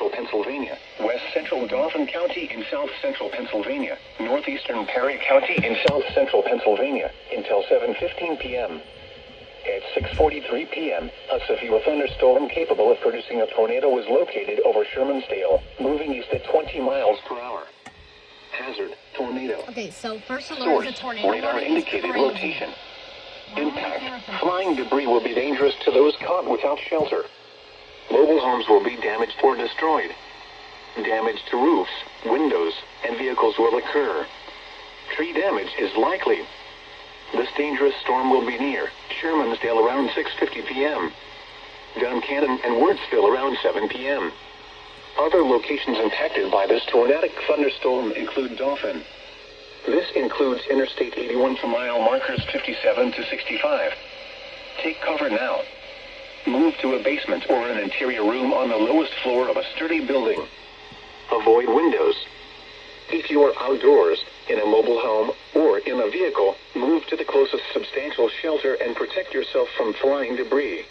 central Pennsylvania, west central Dauphin County in south central Pennsylvania, northeastern Perry County in south central Pennsylvania, until 7:15 p.m. At 6:43 p.m., a severe thunderstorm capable of producing a tornado was located over Shermansdale, moving east at 20 miles per hour. Hazard, tornado. Okay, so first alert Source, is a tornado. radar indicated Crazy. location. Impact, flying debris will be dangerous to those caught without shelter. Mobile homes will be damaged or destroyed. Damage to roofs, windows, and vehicles will occur. Tree damage is likely. This dangerous storm will be near Shermansdale around 6:50 p.m. Duncannon and Woodsville around 7 p.m. Other locations impacted by this tornadic thunderstorm include Dauphin. This includes Interstate 81 for mile markers 57 to 65. Take cover now. Move to a basement or an interior room on the lowest floor of a sturdy building. Avoid windows. If you are outdoors, in a mobile home, or in a vehicle, move to the closest substantial shelter and protect yourself from flying debris.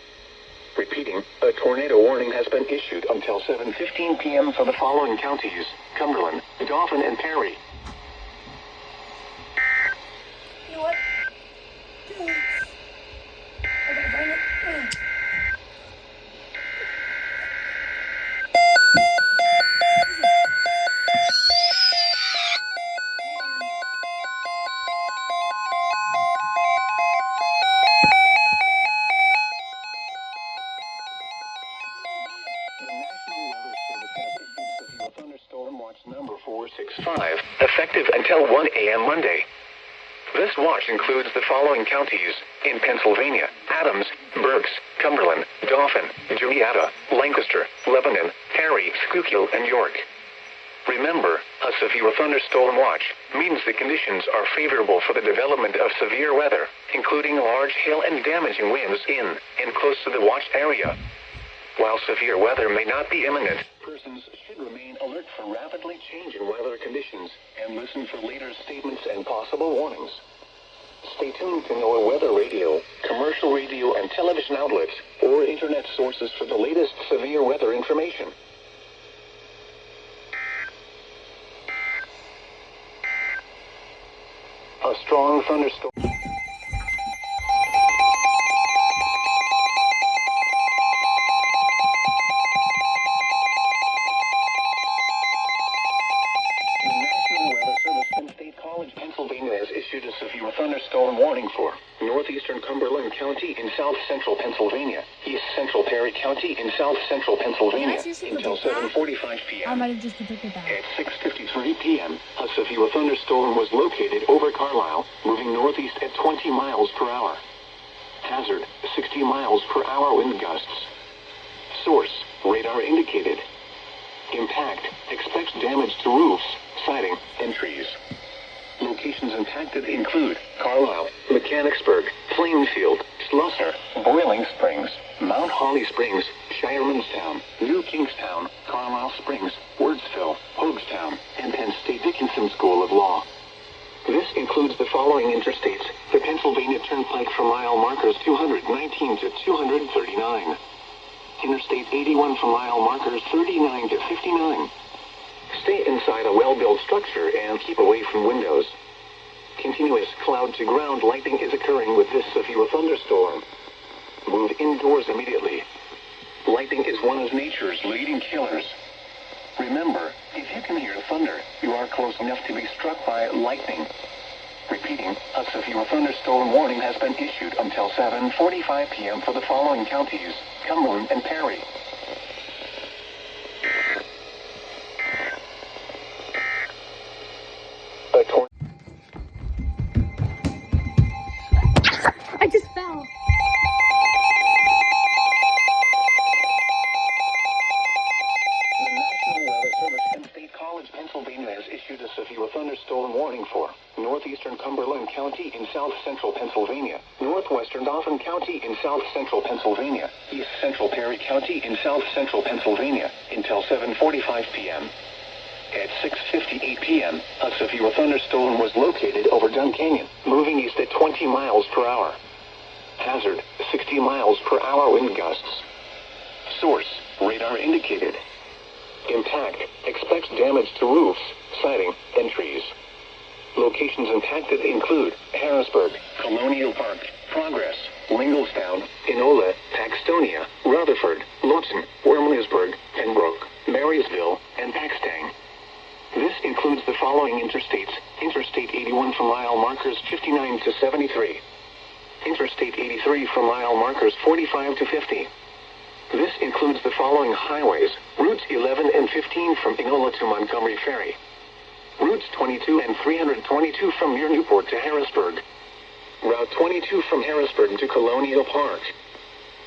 Repeating, a tornado warning has been issued until 7:15 p.m. for the following counties: Cumberland, Dauphin, and Perry. You know what? Okay, bring it. The National Weather Service has issued severe thunderstorm watch number 465, effective until 1 a.m. Monday. This watch includes the following counties in Pennsylvania: Adams, Berks, Cumberland, Dauphin, Jolieta, Lancaster, Lebanon, Perry, Schuylkill, and York. Remember, a severe thunderstorm watch means the conditions are favorable for the development of severe weather, including large hail and damaging winds in and close to the watched area. While severe weather may not be imminent, persons should remain alert for rapidly changing weather conditions and listen for later statements and possible warnings. Stay tuned to NOAA weather radio, commercial radio and television outlets, or internet sources for the latest severe weather information. A strong thunderstorm. Pennsylvania has issued a severe thunderstorm warning for northeastern Cumberland County in south central Pennsylvania, east central Perry County in south central Pennsylvania until 7:45 p.m. I might have just predicted that. At 6:53 p.m., a severe thunderstorm was located over Carlisle, moving northeast at 20 miles per hour. Hazard, 60 miles per hour wind gusts. Source, radar indicated. Impact, expects damage to roofs, siding, and trees. Locations impacted include Carlisle, Mechanicsburg, Plainfield, Slusser, Boiling Springs, Mount Holly Springs, Shiremanstown, New Kingstown, Carlisle Springs, Woodsville, Hoagstown, and Penn State Dickinson School of Law. This includes the following interstates: the Pennsylvania Turnpike for mile markers 219 to 239. Interstate 81 for mile markers 39 to 59. Stay inside a well-built structure and keep away from windows. Continuous cloud-to-ground lightning is occurring with this severe thunderstorm. Move indoors immediately. Lightning is one of nature's leading killers. Remember, if you can hear thunder, you are close enough to be struck by lightning. Repeating, a severe thunderstorm warning has been issued until 7:45 p.m. for the following counties: Cumberland and Perry. I just fell. The National Weather Service and State College, Pennsylvania has issued a severe thunderstorm warning for northeastern Cumberland County in south central Pennsylvania, northwestern Dauphin County in south central Pennsylvania, east central Perry County in south central Pennsylvania until 7:45 p.m. At 6:58 p.m., a severe thunderstorm was located over Duncannon, moving east at 20 miles per hour. Hazard, 60 miles per hour wind gusts. Source, radar indicated. Impact. Expects damage to roofs, siding, and trees. Locations impacted include Harrisburg, Colonial Park, Progress, Linglestown, Enola, Paxtonia, Rutherford, Lawton, Wormleysburg, Pembroke, Marysville, and Paxtang. This includes the following interstates: Interstate 81 from mile markers 59 to 73. Interstate 83 from mile markers 45 to 50. This includes the following highways: routes 11 and 15 from Enola to Montgomery Ferry. Routes 22 and 322 from near Newport to Harrisburg. Route 22 from Harrisburg to Colonial Park.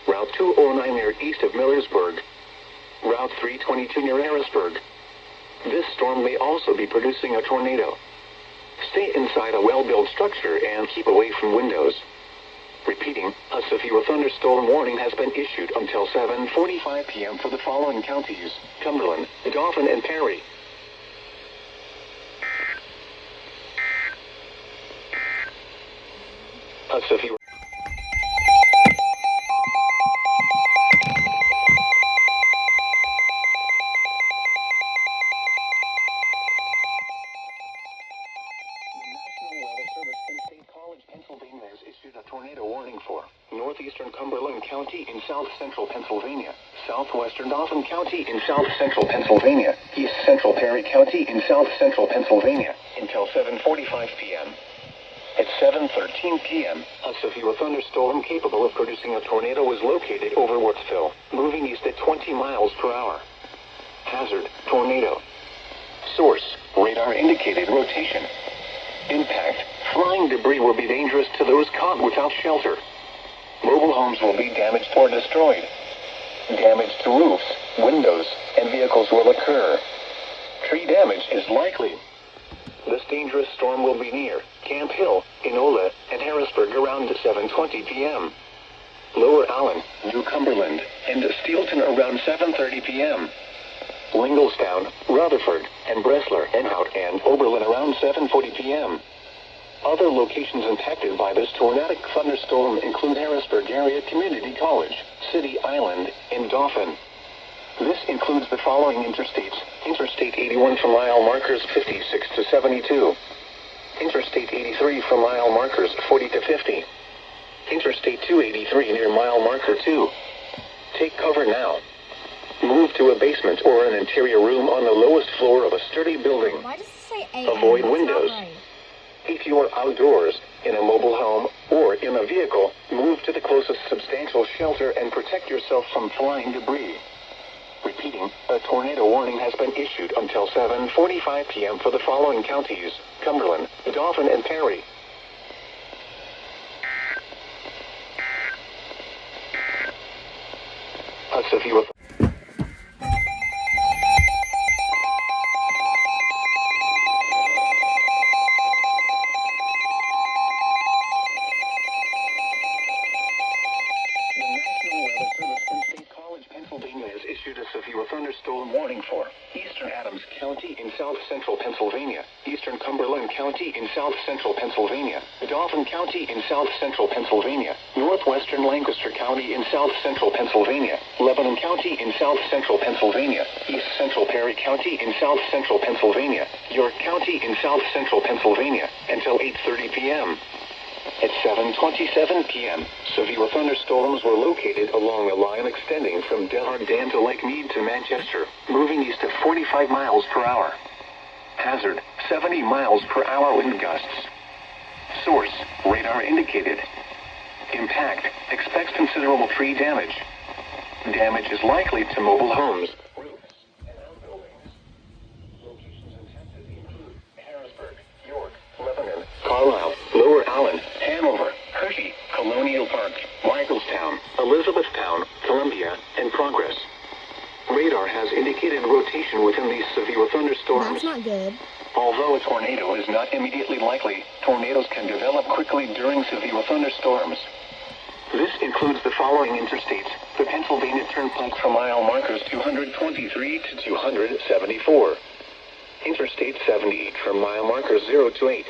Route 209 near east of Millersburg. Route 322 near Harrisburg. This storm may also be producing a tornado. Stay inside a well-built structure and keep away from windows. Repeating, a severe thunderstorm warning has been issued until 7:45 p.m. for the following counties: Cumberland, Dauphin, and Perry. A severe Pennsylvania has issued a tornado warning for northeastern Cumberland County in south central Pennsylvania, southwestern Dauphin County in south central Pennsylvania, east central Perry County in south central Pennsylvania, until 7:45 p.m. At 7:13 p.m., a severe thunderstorm capable of producing a tornado was located over Wurtsville, moving east at 20 miles per hour. Hazard: tornado. Source: radar indicated rotation. Impact: flying debris will be dangerous to those caught without shelter. Mobile homes will be damaged or destroyed. Damage to roofs, windows, and vehicles will occur. Tree damage is likely. This dangerous storm will be near Camp Hill, Enola, and Harrisburg around 7:20 p.m. Lower Allen, New Cumberland, and Steelton around 7:30 p.m. Linglestown, Rutherford, and Bresler, Enhout, and Oberlin around 7:40 p.m. Other locations impacted by this tornadic thunderstorm include Harrisburg Area Community College, City Island, and Dauphin. This includes the following interstates: Interstate 81 from mile markers 56 to 72. Interstate 83 from mile markers 40 to 50. Interstate 283 near mile marker 2. Take cover now. Move to a basement or an interior room on the lowest floor of a sturdy building. Why does it say AM? Avoid That's windows. not right. If you are outdoors, in a mobile home, or in a vehicle, move to the closest substantial shelter and protect yourself from flying debris. Repeating, a tornado warning has been issued until 7:45 p.m. for the following counties: Cumberland, Dauphin, and Perry. A severe Pennsylvania has issued a severe thunderstorm warning for eastern Adams County in south central Pennsylvania, eastern Cumberland County in south central Pennsylvania, Dauphin County in south central Pennsylvania, northwestern Lancaster County in south central Pennsylvania, Lebanon County in south central Pennsylvania, east central Perry County in south central Pennsylvania, York County in south central Pennsylvania, until 8:30 p.m. At 7:27 p.m., severe thunderstorms were located along a line extending from Delaware Dam to Lake Mead to Manchester, moving east at 45 miles per hour. Hazard: 70 miles per hour wind gusts. Source: radar indicated. Impact: expects considerable tree damage. Damage is likely to mobile homes, roofs, and outbuildings. Locations intended include Harrisburg, York, Lebanon, Carlisle, Lower Allen, Hanover, Hershey, Colonial Park, Michaelstown, Elizabethtown, Columbia, and Progress. Radar has indicated rotation within these severe thunderstorms. That's not good. Although a tornado is not immediately likely, tornadoes can develop quickly during severe thunderstorms. This includes the following interstates: the Pennsylvania Turnpike from mile markers 223 to 274. Interstate 78 from mile markers 0 to 8.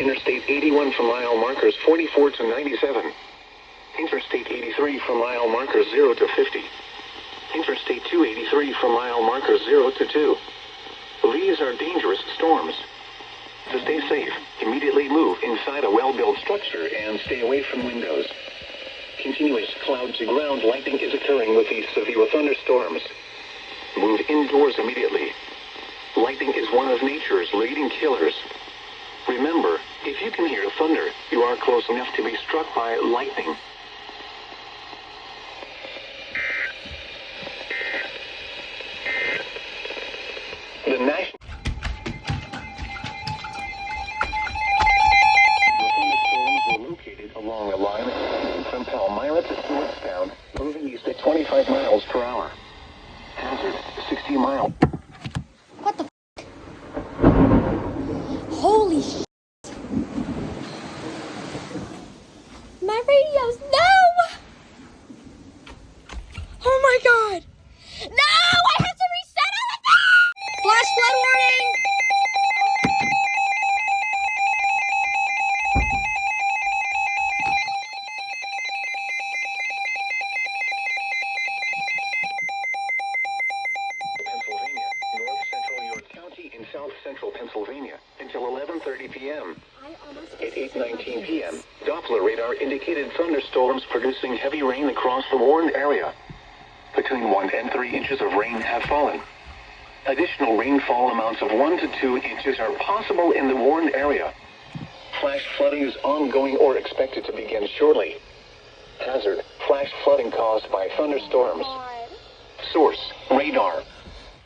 Interstate 81 from mile markers 44 to 97. Interstate 83 from mile markers 0 to 50. Interstate 283 for mile markers 0 to 2. These are dangerous storms. To stay safe, immediately move inside a well-built structure and stay away from windows. Continuous cloud-to-ground lightning is occurring with these severe thunderstorms. Move indoors immediately. Lightning is one of nature's leading killers. Remember, if you can hear thunder, you are close enough to be struck by lightning. The national thunderstorms were located along a line from Palmyra to Stewartstown, moving east at 25 miles per hour. Hazard, 60 miles. What the Holy sh! My radios, no! Oh my god! No! I have to reset everything! Flash flood warning! Pennsylvania, north central York County in south central Pennsylvania, until 11:30 p.m. At 8:19 p.m., Doppler radar indicated thunderstorms producing heavy rain across the warned area. Between 1 and 3 inches of rain have fallen. Additional rainfall amounts of 1 to 2 inches are possible in the warned area. Flash flooding is ongoing or expected to begin shortly. Hazard, flash flooding caused by thunderstorms. Source, radar.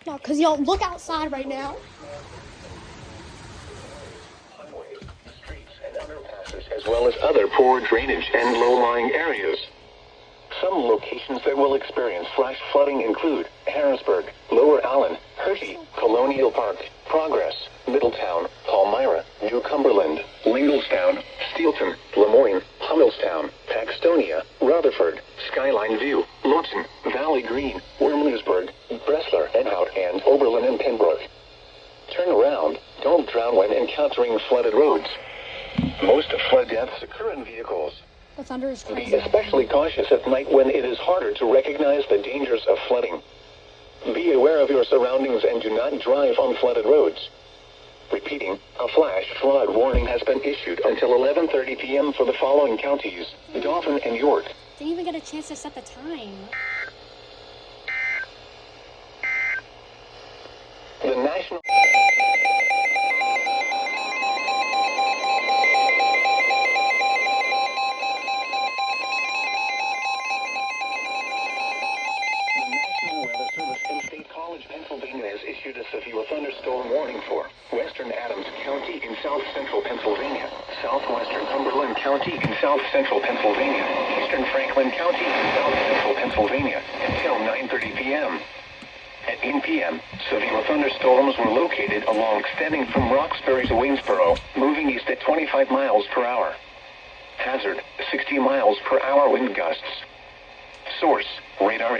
No, because y'all look outside right now. Highways, streets, and underpasses, as well as other poor drainage and low-lying areas. Some locations that will experience flash flooding include Harrisburg, Lower Allen, Hershey, Colonial Park, Progress, Middletown, Palmyra, New Cumberland, Linglestown, Steelton, Lemoyne, Hummelstown, Paxtonia, Rutherford, Skyline View, Lawton, Valley Green, Wormleysburg, Bresler, Enhout, and Oberlin and Pembroke. Turn around. Don't drown when encountering flooded roads. Most flood deaths occur in vehicles. The thunder is Be crazy. especially cautious at night when it is harder to recognize the dangers of flooding. Be aware of your surroundings and do not drive on flooded roads. Repeating, a flash flood warning has been issued until 11:30 p.m. for the following counties: Dauphin and York. Didn't even get a chance to set the time. The National... Pennsylvania has issued a severe thunderstorm warning for western Adams County in south central Pennsylvania, southwestern Cumberland County in south central Pennsylvania, eastern Franklin County in south central Pennsylvania until 9:30 p.m. At 8 p.m., severe thunderstorms were located along extending from Roxbury to Waynesboro, moving east at 25 miles per hour. Hazard, 60 miles per hour wind gusts. Source, radar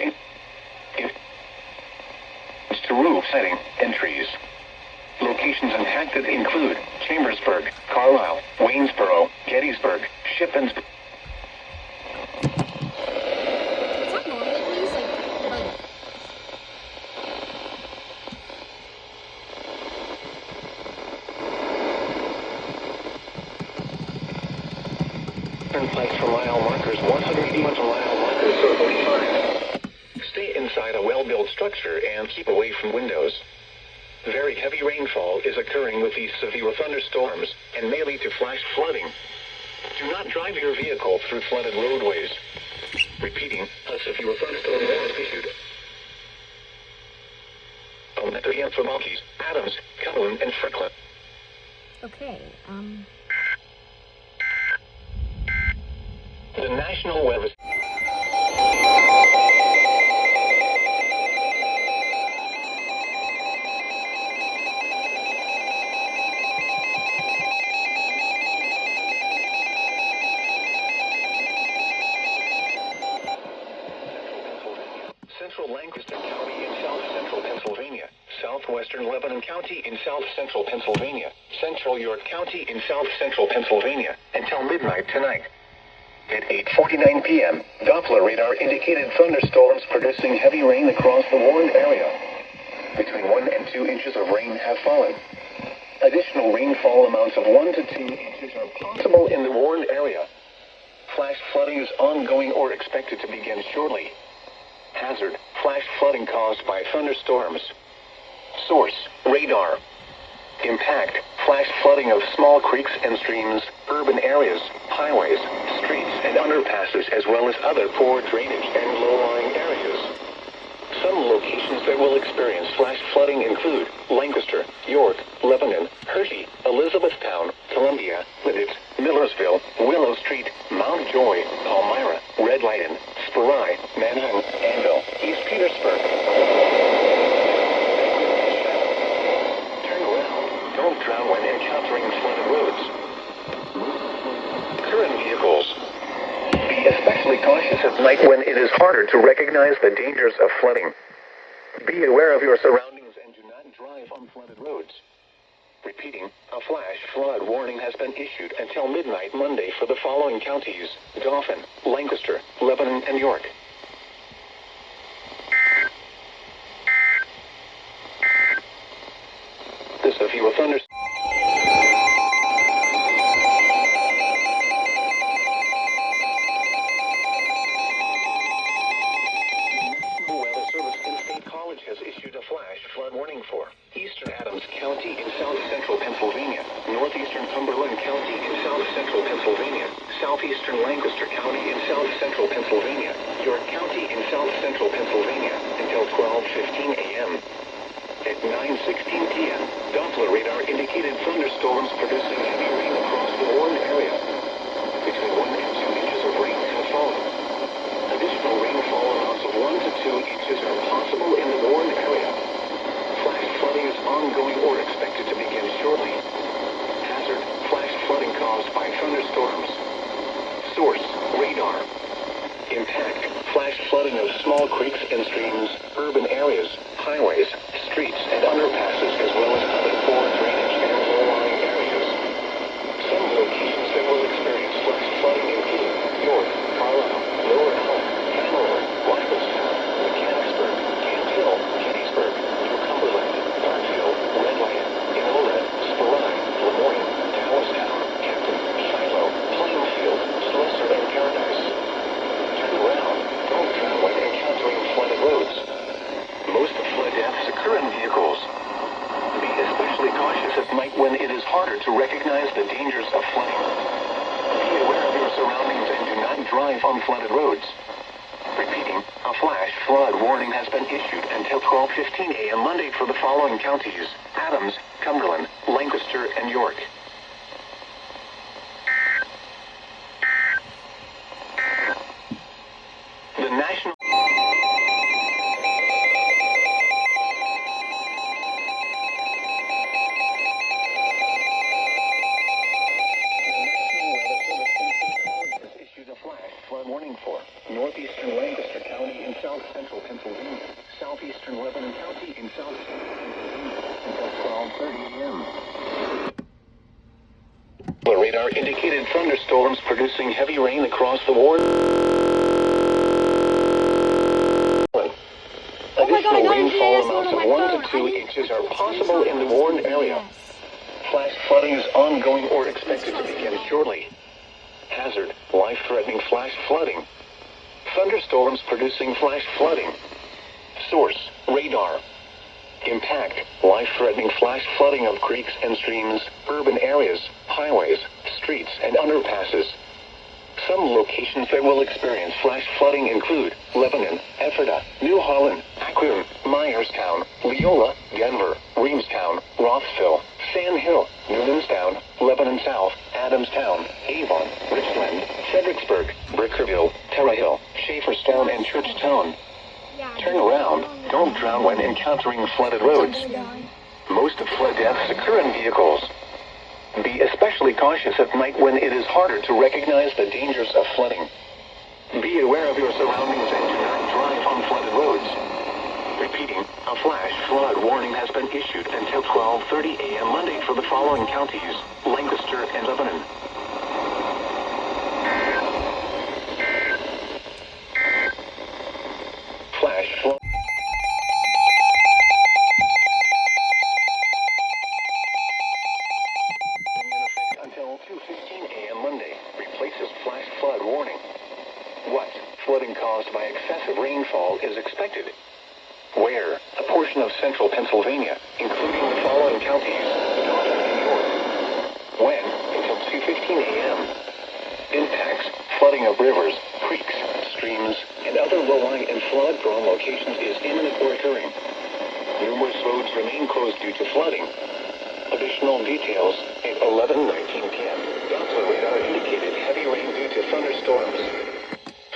to roof setting and trees. Locations impacted include Chambersburg, Carlisle, Waynesboro, Gettysburg, Shippensburg. Talk normally, please. Like, Turnpikes for mile markers 180 to mile markers 45. Stay inside a well-built structure and keep away from windows. Very heavy rainfall is occurring with these severe thunderstorms and may lead to flash flooding. Do not drive your vehicle through flooded roadways. Repeating, a severe thunderstorm warning is issued. On 3 p.m. for Monkeys, Adams, Cumberland, and Franklin. okay, The National Weather... Central Lancaster County in south central Pennsylvania, southwestern Lebanon County in south central Pennsylvania, central York County in south central Pennsylvania, until midnight tonight. At 8:49 p.m., Doppler radar indicated thunderstorms producing heavy rain across the warned area. Between 1 and 2 inches of rain have fallen. Additional rainfall amounts of 1 to 2 inches are possible in the warned area. Flash flooding is ongoing or expected to begin shortly. Hazard: flash flooding caused by thunderstorms. Source: radar. Impact: flash flooding of small creeks and streams, urban areas, highways, streets, and underpasses, as well as other poor drainage and low-lying areas. Some locations that will experience flash flooding include Lancaster, York, Lebanon, Hershey, Elizabethtown, Columbia, Lidditz, Millersville, Willow Street, Mount Joy, Palmyra, Red Lion, Spry, Manhattan, Anvil, East Petersburg. Turn around. Don't drown when encountering flooded roads. Current vehicles. Be especially cautious at night when it is harder to recognize the dangers of flooding. Be aware of your surroundings and do not drive on flooded roads. Repeating, a flash flood warning has been issued until midnight Monday for the following counties: Dauphin, Lancaster, Lebanon, and York. This is your thunder. Has issued a flash flood warning for eastern Adams County in south-central Pennsylvania, northeastern Cumberland County in south-central Pennsylvania, southeastern Lancaster County in south-central Pennsylvania, York County in south-central Pennsylvania until 12:15 a.m. At 9:16 p.m., Doppler radar indicated thunderstorms producing heavy rain across the warned area. Between 1 and 2 inches of rain have fallen. Additional rainfall amounts of 1 to 2 inches are possible in the warned area. Flash flooding is ongoing or expected to begin shortly. Hazard: flash flooding caused by thunderstorms. Source: radar. Impact: flash flooding of small creeks and streams, urban areas, highways, streets, and underpasses, as well as other poor drainage and low-lying areas. Some locations that will experience flash flooding include York, Carlisle, Lower Allen, Hanover, Riflestown, Mechanicsburg, Camp Hill, Gettysburg, New Cumberland, Parkville, Red Lion, Enola, Spry, Lemoyne, Dallastown, Captain, Shiloh, Plainfield, Slessor, and Paradise. Turn around. Don't drown when encountering flooded roads. Most flood deaths occur in vehicles. Be especially cautious at night when it is harder to recognize the dangers of flooding. Be aware of your surroundings and do not drive on flooded roads. Repeating, a flash flood warning has been issued until 12:15 a.m. Monday for the following counties: Adams, Cumberland, Lancaster, and York. The National warning for northeastern Lancaster County in south-central Pennsylvania, southeastern Lebanon County in south-central Pennsylvania until 12:30 a.m. The radar indicated thunderstorms producing heavy rain across the warned. Additional rainfall amounts of 1 to 2 inches are possible in the warned area. Flash flooding is ongoing or expected to begin shortly. Hazard: life-threatening flash flooding. Thunderstorms producing flash flooding. Source: radar. Impact: life-threatening flash flooding of creeks and streams, urban areas, highways, streets, and underpasses. Some locations that will experience flash flooding include Lebanon, Ephrata, New Holland, Aquin, Myerstown, Leola, Denver, Reamstown, Rothville, Sand Hill, Newmanstown, Lebanon South, Adamstown, Avon, Richland, Fredericksburg, Brickerville, Terra Hill, Schaeferstown, and Churchtown. Turn around. Don't drown when encountering flooded roads. Most flood deaths occur in vehicles. Be especially cautious at night when it is harder to recognize the dangers of flooding. Be aware of your surroundings and do not drive on flooded roads. Repeating, a flash flood warning has been issued until 12:30 a.m. Monday for the following counties: Lancaster and Lebanon. rainfall is expected. Where? A portion of central Pennsylvania, including the following counties: Dauphin and York. When? Until 2:15 a.m. Impacts: flooding of rivers, creeks, streams, and other low-lying and flood-prone locations is imminent or occurring. Numerous roads remain closed due to flooding. Additional details at 11:19 p.m. Delta radar indicated heavy rain due to thunderstorms.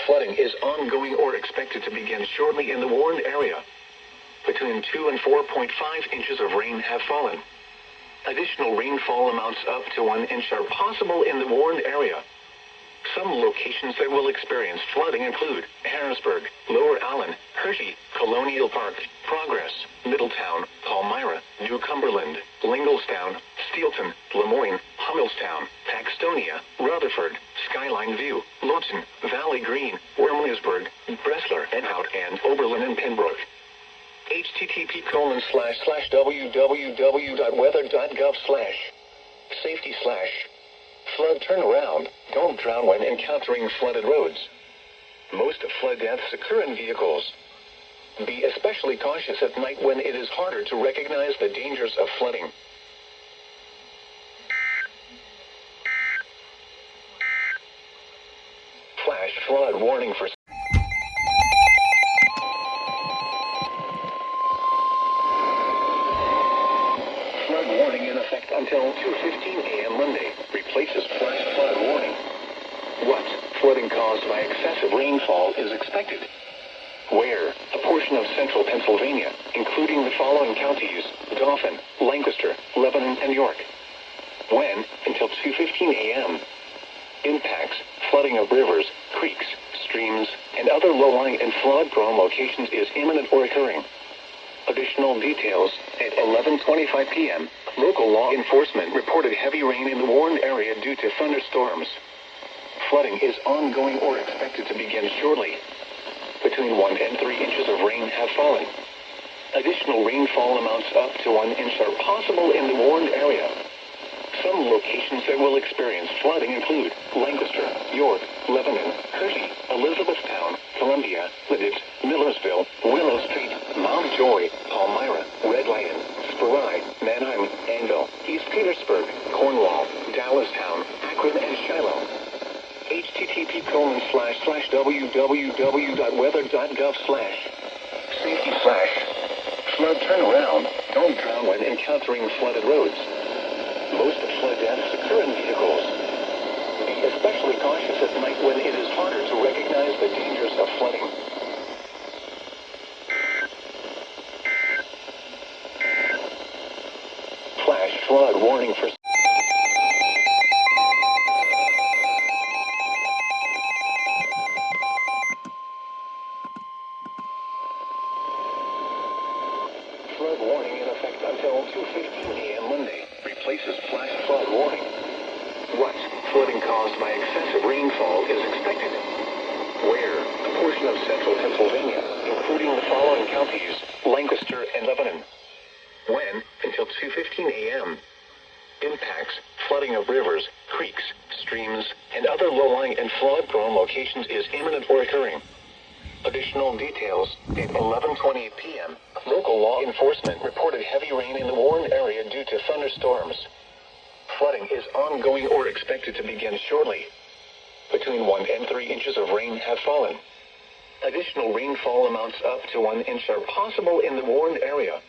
Flooding is ongoing or expected to begin shortly in the warned area. Between 2 and 4.5 inches of rain have fallen. Additional rainfall amounts up to 1 inch are possible in the warned area. Some locations that will experience flooding include Harrisburg, Lower Allen, Hershey, Colonial Park, Progress, Middletown, Palmyra, New Cumberland, Linglestown, Steelton, Lemoyne, Hummelstown, Paxtonia, Rutherford, Skyline View, Lawton, Valley Green, Wormleysburg, Bresler, Enhout, and Oberlin and Pembroke. http://www.weather.gov/safety/ flood turnaround. Don't drown when encountering flooded roads. Most flood deaths occur in vehicles. Be especially cautious at night when it is harder to recognize the dangers of flooding. Flash flood warning for flood warning in effect until 2:15 a.m. Monday. Replaces flash flood warning. What? Flooding caused by excessive rainfall is expected. Where? A portion of central Pennsylvania, including the following counties: Dauphin, Lancaster, Lebanon, and York. When? Until 2:15 a.m. Impacts: flooding of rivers, creeks, streams, and other low-lying and flood-prone locations is imminent or occurring. Additional details at 11:25 p.m. Local law enforcement reported heavy rain in the warned area due to thunderstorms. Flooding is ongoing or expected to begin shortly. Between 1 and 3 inches of rain have fallen. Additional rainfall amounts up to 1 inch are possible in the warned area. Some locations that will experience flooding include Lancaster, York, Lebanon, Hershey, Elizabethtown, Columbia, Lidditz, Millersville, Willow Street, Mountjoy, Palmyra, Red Lion, Spry, Manheim, Anvil, East Petersburg, Cornwall, Dallastown, Akron, and Shiloh. http://www.weather.gov/safety/ flood turnaround. Don't drown when encountering flooded roads. Most flood deaths occur in vehicles. Be especially cautious at night when it is harder to recognize the dangers of flooding. Flash flood warning for flood warning in effect until 2:15 a.m. Monday. Replaces flash flood warning. What? Flooding caused by excessive rainfall is expected. Where? A portion of central Pennsylvania, including the following counties: Lancaster and Lebanon. When? Until 2:15 a.m. Impacts: flooding of rivers, creeks, streams, and other low-lying and flood-prone locations is imminent or occurring. Additional details at 11:20 p.m. Local law enforcement reported heavy rain in the warned area due to thunderstorms. Flooding is ongoing or expected to begin shortly. Between 1 and 3 inches of rain have fallen. Additional rainfall amounts up to 1 inch are possible in the warned area.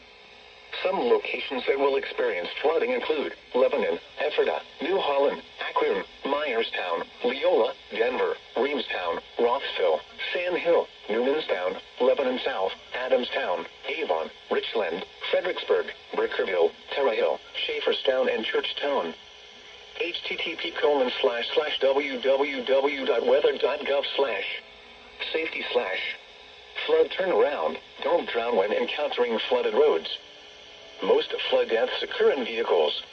Some locations that will experience flooding include Lebanon, Ephrata, New Holland, Akron, Myerstown, Leola, Denver, Reamstown, Rothsville, Sand Hill, Newmanstown, Lebanon South, Adamstown, Avon, Richland, Fredericksburg, Brickerville, Terre Hill, Schaeferstown, and Churchtown. http://www.weather.gov/safety/ flood turnaround. Don't drown when encountering flooded roads. Most flood deaths occur in vehicles.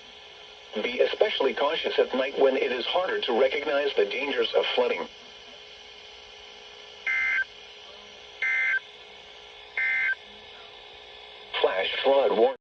Be especially cautious at night when it is harder to recognize the dangers of flooding.